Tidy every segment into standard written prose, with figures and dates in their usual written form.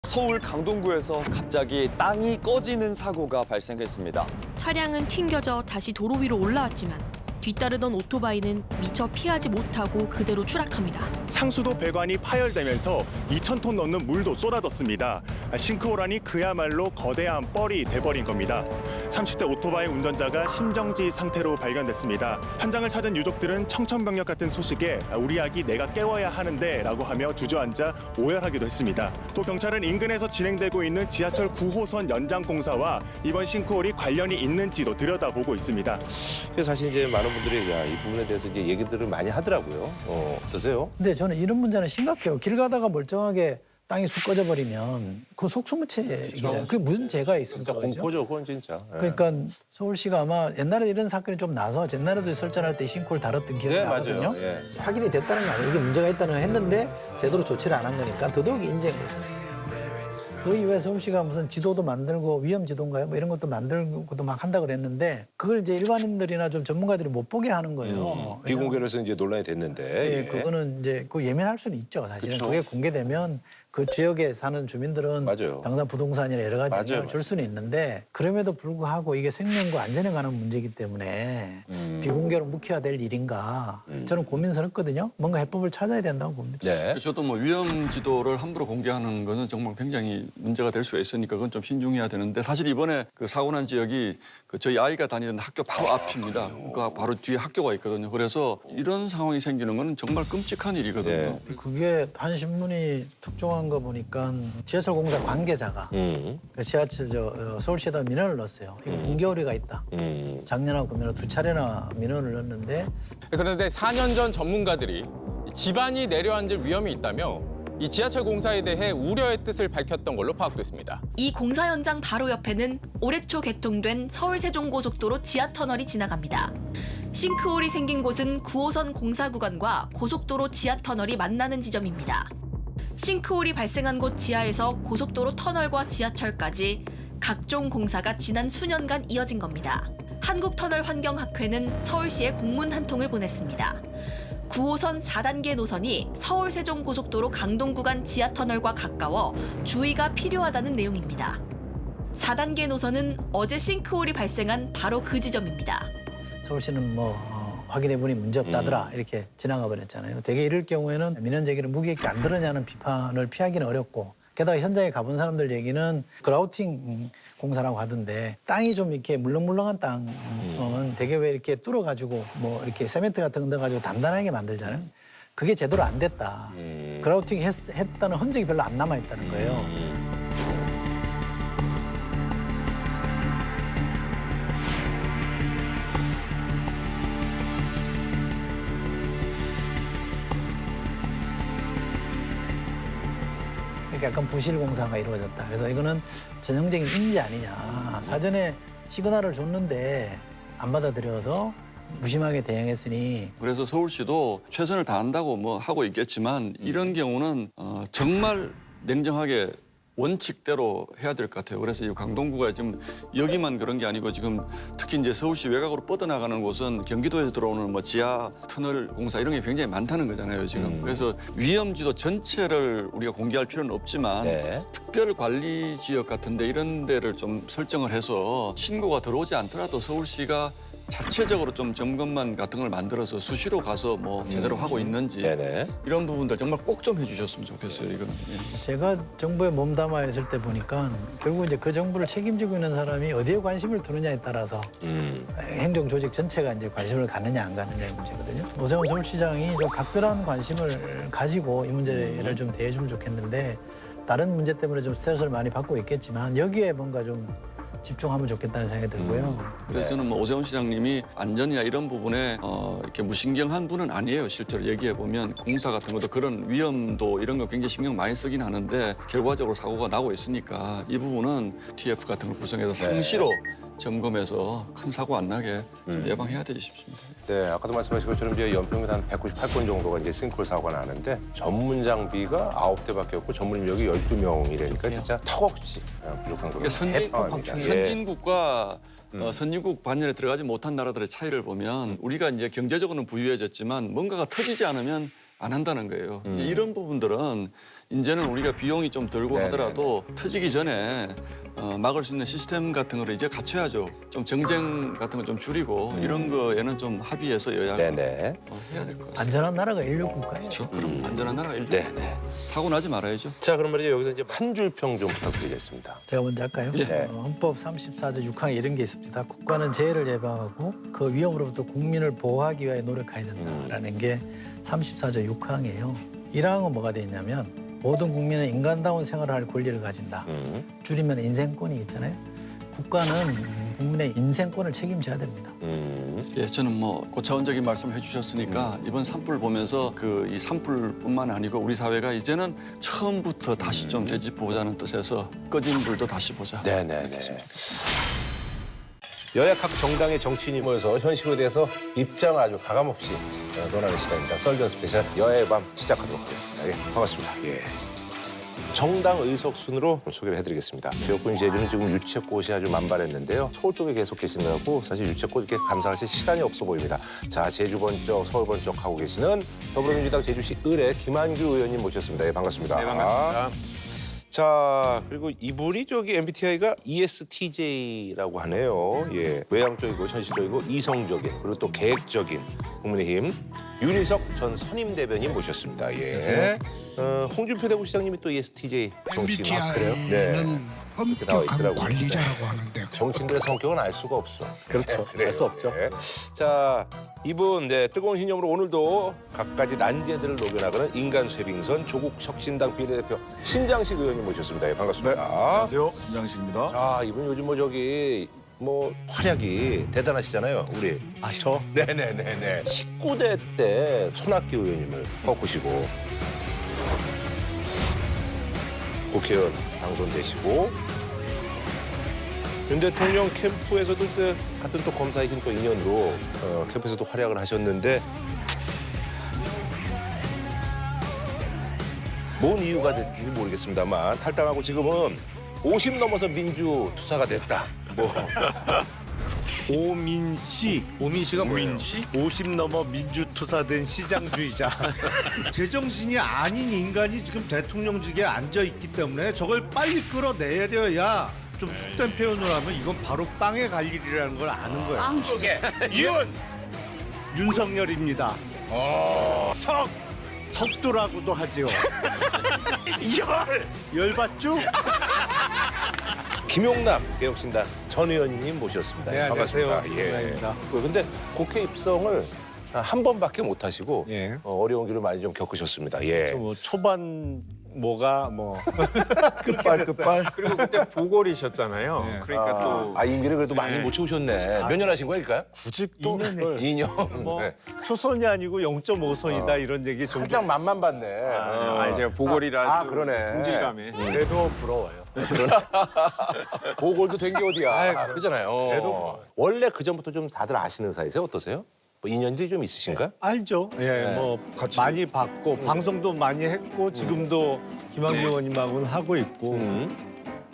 서울 강동구에서 갑자기 땅이 꺼지는 사고가 발생했습니다. 차량은 튕겨져 다시 도로 위로 올라왔지만 뒤따르던 오토바이는 미처 피하지 못하고 그대로 추락합니다. 상수도 배관이 파열되면서 2,000톤 넘는 물도 쏟아졌습니다. 싱크홀 안이 그야말로 거대한 뻘이 돼버린 겁니다. 30대 오토바이 운전자가 심정지 상태로 발견됐습니다. 현장을 찾은 유족들은 청천벽력 같은 소식에 우리 아기 내가 깨워야 하는데 라고 하며 주저앉아 오열하기도 했습니다. 또 경찰은 인근에서 진행되고 있는 지하철 9호선 연장 공사와 이번 싱크홀이 관련이 있는지도 들여다보고 있습니다. 그래서 사실 이제 많은 분들이 이 부분에 대해서 이제 얘기들을 많이 하더라고요. 어떠세요? 근데 저는 이런 문제는 심각해요. 길 가다가 멀쩡하게 땅이 쑥 꺼져버리면 그 속수무책이잖아요. 그게 무슨 죄가 있습니까? 진짜 공포죠, 그건 진짜. 예. 그러니까 서울시가 아마 옛날에 이런 사건이 좀 나서 옛날에도 설전할 때 싱크홀 다뤘던 기억이 네, 나거든요. 맞아요. 예. 확인이 됐다는 거 아니에요. 이게 문제가 있다는 걸 했는데 제대로 조치를 안 한 거니까 더더욱 인정인 거죠. 그 이후에 서울시가 무슨 지도도 만들고 위험 지도인가요? 뭐 이런 것도 만들고도 막 한다 그랬는데 그걸 이제 일반인들이나 좀 전문가들이 못 보게 하는 거예요. 비공개로 해서 이제 논란이 됐는데. 예, 예. 그거는 이제 그 예민할 수는 있죠. 사실은 그쵸. 그게 공개되면 그 지역에 사는 주민들은 맞아요. 당장 부동산이나 여러 가지 맞아요. 영향을 줄 수는 있는데 그럼에도 불구하고 이게 생명과 안전에 관한 문제이기 때문에 비공개로 묵혀야 될 일인가 저는 고민스럽거든요. 뭔가 해법을 찾아야 된다고 봅니다. 네. 저도 뭐 위험 지도를 함부로 공개하는 것은 정말 굉장히 문제가 될 수가 있으니까 그건 좀 신중해야 되는데 사실 이번에 그 사고 난 지역이 그 저희 아이가 다니던 학교 바로 앞입니다. 그러니까 바로 뒤에 학교가 있거든요. 그래서 이런 상황이 생기는 건 정말 끔찍한 일이거든요. 네. 그게 한 신문이 특종한 거 보니까 지하철 공사 관계자가 그 지하철 서울시에다 민원을 넣었어요. 이거 붕괴 오류가 있다. 작년하고 금년에 두 차례나 민원을 넣었는데 그런데 4년 전 전문가들이 집안이 내려앉을 위험이 있다며 이 지하철 공사에 대해 우려의 뜻을 밝혔던 걸로 파악됐습니다. 이 공사 현장 바로 옆에는 올해 초 개통된 서울-세종고속도로 지하터널이 지나갑니다. 싱크홀이 생긴 곳은 9호선 공사 구간과 고속도로 지하터널이 만나는 지점입니다. 싱크홀이 발생한 곳 지하에서 고속도로 터널과 지하철까지 각종 공사가 지난 수년간 이어진 겁니다. 한국터널환경학회는 서울시에 공문 한 통을 보냈습니다. 9호선 4단계 노선이 서울-세종고속도로 강동구간 지하터널과 가까워 주의가 필요하다는 내용입니다. 4단계 노선은 어제 싱크홀이 발생한 바로 그 지점입니다. 서울시는 확인해보니 문제없다더라 이렇게 지나가 버렸잖아요. 대개 이럴 경우에는 민원 제기를 무게 있게 안 들었냐는 비판을 피하기는 어렵고 게다가 현장에 가본 사람들 얘기는 그라우팅 공사라고 하던데 땅이 좀 이렇게 물렁물렁한 땅은 되게 왜 이렇게 뚫어가지고 뭐 이렇게 세멘트 같은 거 넣어가지고 단단하게 만들잖아요. 그게 제대로 안 됐다. 그라우팅 했다는 흔적이 별로 안 남아있다는 거예요. 약간 부실 공사가 이루어졌다. 그래서 이거는 전형적인 인지 아니냐. 사전에 시그널을 줬는데 안 받아들여서 무심하게 대응했으니 그래서 서울시도 최선을 다한다고 뭐 하고 있겠지만 이런 경우는 정말 냉정하게 원칙대로 해야 될 것 같아요. 그래서 이 강동구가 지금 여기만 그런 게 아니고 지금 특히 이제 서울시 외곽으로 뻗어나가는 곳은 경기도에서 들어오는 뭐 지하 터널 공사 이런 게 굉장히 많다는 거잖아요, 지금. 그래서 위험지도 전체를 우리가 공개할 필요는 없지만 네. 특별 관리 지역 같은데 이런 데를 좀 설정을 해서 신고가 들어오지 않더라도 서울시가 자체적으로 좀 점검만 같은 걸 만들어서 수시로 가서 뭐 제대로 하고 있는지 네네. 이런 부분들 정말 꼭 좀 해주셨으면 좋겠어요, 이거는. 예. 제가 정부에 몸담아 있을 때 보니까 결국 이제 그 정부를 책임지고 있는 사람이 어디에 관심을 두느냐에 따라서 행정 조직 전체가 이제 관심을 갖느냐 안 갖느냐의 문제거든요. 오세훈 서울시장이 좀 각별한 관심을 가지고 이 문제를 좀 대해주면 좋겠는데 다른 문제 때문에 좀 스트레스를 많이 받고 있겠지만 여기에 뭔가 좀 집중하면 좋겠다는 생각이 들고요. 그래서 저는 뭐 오세훈 시장님이 안전이나 이런 부분에 이렇게 무신경한 분은 아니에요. 실제로 얘기해 보면 공사 같은 것도 그런 위험도 이런 거 굉장히 신경 많이 쓰긴 하는데 결과적으로 사고가 나고 있으니까 이 부분은 TF 같은 걸 구성해서 상시로 점검해서 큰 사고 안 나게 좀 예방해야 되지 싶습니다. 네, 아까도 말씀하신 것처럼 이제 연평균 한 198건 정도가 이제 싱크홀 사고가 나는데 전문 장비가 9대밖에 없고 전문 인력이 12명이라니까 진짜 턱없이 부족한 거예요. 그러니까 선진국과 선진국 반열에 들어가지 못한 나라들의 차이를 보면 우리가 이제 경제적으로는 부유해졌지만 뭔가가 터지지 않으면 안 한다는 거예요. 이런 부분들은 이제는 우리가 비용이 좀 들고 네네네. 하더라도 터지기 전에 막을 수 있는 시스템 같은 거를 이제 갖춰야죠. 좀 정쟁 같은 거 좀 줄이고 이런 거에는 좀 합의해서 여야가 네네. 해야 될 것 같습니다. 안전한 나라가 인류 국가예요. 그렇죠. 그럼 안전한 나라가 일등. 네네. 사고 나지 말아야죠. 자, 그럼 말이죠. 여기서 이제 한 줄 평 좀 부탁드리겠습니다. 제가 먼저 할까요? 네. 헌법 34조 6항에 이런 게 있습니다. 국가는 재해를 예방하고 그 위험으로부터 국민을 보호하기 위하여 노력해야 된다라는 게 34조 6항이에요. 1항은 뭐가 돼 있냐면 모든 국민은 인간다운 생활을 할 권리를 가진다. 줄이면 인생권이 있잖아요. 국가는 국민의 인생권을 책임져야 됩니다. 예, 저는 뭐 고차원적인 말씀을 해주셨으니까 이번 산불 보면서 그 이 산불뿐만 아니고 우리 사회가 이제는 처음부터 다시 좀 되짚어보자는 뜻에서 꺼진 불도 다시 보자. 네네네. 여야 각 정당의 정치인이 모여서 현실에 대해서 입장을 아주 가감없이 논하는 시간입니다. 썰전 스페셜 여야의 밤 시작하도록 하겠습니다. 예, 반갑습니다. 예. 정당 의석 순으로 소개를 해드리겠습니다. 지역군 제주는 지금 유채꽃이 아주 만발했는데요. 서울 쪽에 계속 계시느라고 사실 유채꽃 이렇게 감상하실 시간이 없어 보입니다. 자, 제주 번쩍, 서울 번쩍 하고 계시는 더불어민주당 제주시 의뢰 김한규 의원님 모셨습니다. 예, 반갑습니다. 네, 반갑습니다. 자, 그리고 이분이 저기 MBTI가 ESTJ라고 하네요. 예, 외향적이고 현실적이고 이성적인 그리고 또 계획적인 국민의힘 윤희석 전 선임 대변인 모셨습니다. 예. 홍준표 대구시장님이 또 ESTJ 정치인. 아, 그래요? 네. 이렇게 나와 엄격한 있더라고요. 관리자라고 하는데 정치인들의 성격은 알 수가 없어. 그렇죠. 네, 알 수 없죠. 네. 자, 이분 뜨거운 기념으로 오늘도 갖가지 난제들을 녹여나가는 인간쇄빙선 조국혁신당 비례대표 신장식 의원님 모셨습니다. 예, 반갑습니다. 안녕하세요, 김장식입니다. 아, 이분 요즘 뭐 저기 뭐 활약이 대단하시잖아요, 우리. 아, 저? 네네네네. 19대 때 손학규 의원님을 꺾으시고 국회의원 당선되시고 윤 대통령 캠프에서도 같은 또 검사이신 또 인연으로 캠프에서도 활약을 하셨는데 뭔 이유가 됐는지 모르겠습니다만 탈당하고 지금은 50 넘어서 민주투사가 됐다. 뭐 오민씨. 오민씨가 뭐예요? 50 넘어 민주투사된 시장주의자. 제정신이 아닌 인간이 지금 대통령직에 앉아있기 때문에 저걸 빨리 끌어내려야 좀 속된 표현으로 하면 이건 바로 빵에 갈 일이라는 걸 아는 거예요. 빵 속에 윤석열입니다. 석두라고도 하지요. 열받죠? 김용남 개혁신당 전 의원님 모셨습니다. 네, 반갑습니다. 안녕하세요. 김용남입니다. 근데 국회 입성을 한 번밖에 못 하시고 예. 어려운 길을 많이 좀 겪으셨습니다. 예. 뭐 초반 뭐가 뭐 끝발. 그리고 그때 보궐이셨잖아요. 그러니까 또 임기를 그래도 많이 못 채우셨네. 몇 년 하신 거예요, 그러니까? 굳이 또 2년. 뭐 네. 초선이 아니고 0.5선이다 이런 얘기 좀 살짝 맛만 봤네. 제가 보궐이라 그러네. 동질감에 그래도 부러워요. 보궐도 된 게 어디야. 그잖아요. 그래도 원래 그 전부터 좀 다들 아시는 사이세요? 어떠세요? 뭐 인연들이 좀 있으신가? 알죠. 예, 뭐 많이 봤고 방송도 많이 했고 지금도 김한규 의원님하고는 하고 있고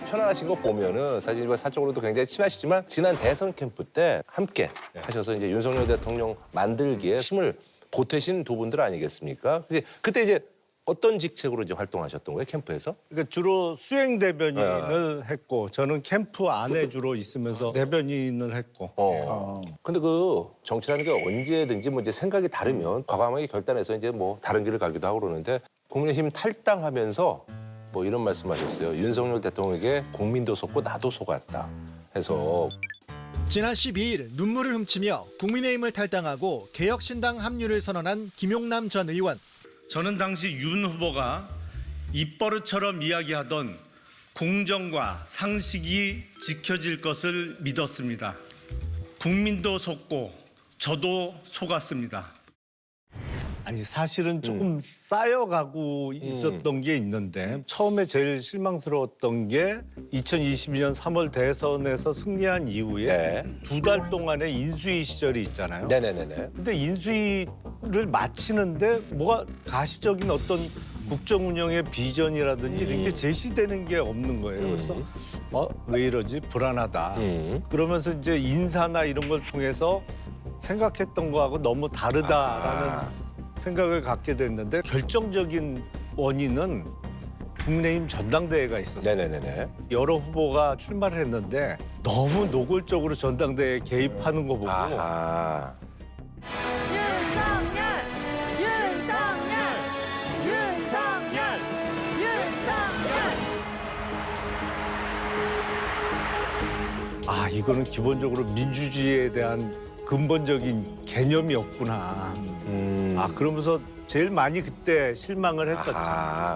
편안하신 거 보면은 사실 뭐 사적으로도 굉장히 친하시지만 지난 대선 캠프 때 함께 하셔서 이제 윤석열 대통령 만들기에 힘을 보태신 두 분들 아니겠습니까? 그때 이제 어떤 직책으로 이제 활동하셨던 거예요, 캠프에서? 그러니까 주로 수행 대변인을 했고 저는 캠프 안에 주로 있으면서 대변인을 했고. 근데 그 정치라는 게 언제든지 뭐 이제 생각이 다르면 과감하게 결단해서 이제 뭐 다른 길을 가기도 하고 그러는데 국민의힘 탈당하면서 뭐 이런 말씀하셨어요. 윤석열 대통령에게 국민도 속고 나도 속았다 해서 지난 12일 눈물을 훔치며 국민의힘을 탈당하고 개혁신당 합류를 선언한 김용남 전 의원. 저는 당시 윤 후보가 입버릇처럼 이야기하던 공정과 상식이 지켜질 것을 믿었습니다. 국민도 속고 저도 속았습니다. 아니 사실은 조금 쌓여가고 있었던 게 있는데 처음에 제일 실망스러웠던 게 2022년 3월 대선에서 승리한 이후에 두 달 동안의 인수위 시절이 있잖아요. 네네네네. 근데 인수위를 마치는데 뭐가 가시적인 어떤 국정 운영의 비전이라든지 이렇게 제시되는 게 없는 거예요. 그래서 왜 이러지? 불안하다. 그러면서 이제 인사나 이런 걸 통해서 생각했던 거하고 너무 다르다라는 생각을 갖게 됐는데 결정적인 원인은 국민의힘 전당대회가 있었어요. 네네네네. 여러 후보가 출마를 했는데 너무 노골적으로 전당대회에 개입하는 거 보고 아하. 아, 이거는 기본적으로 민주주의에 대한 근본적인 개념이 없구나. 아, 그러면서 제일 많이 그때 실망을 했었죠. 아.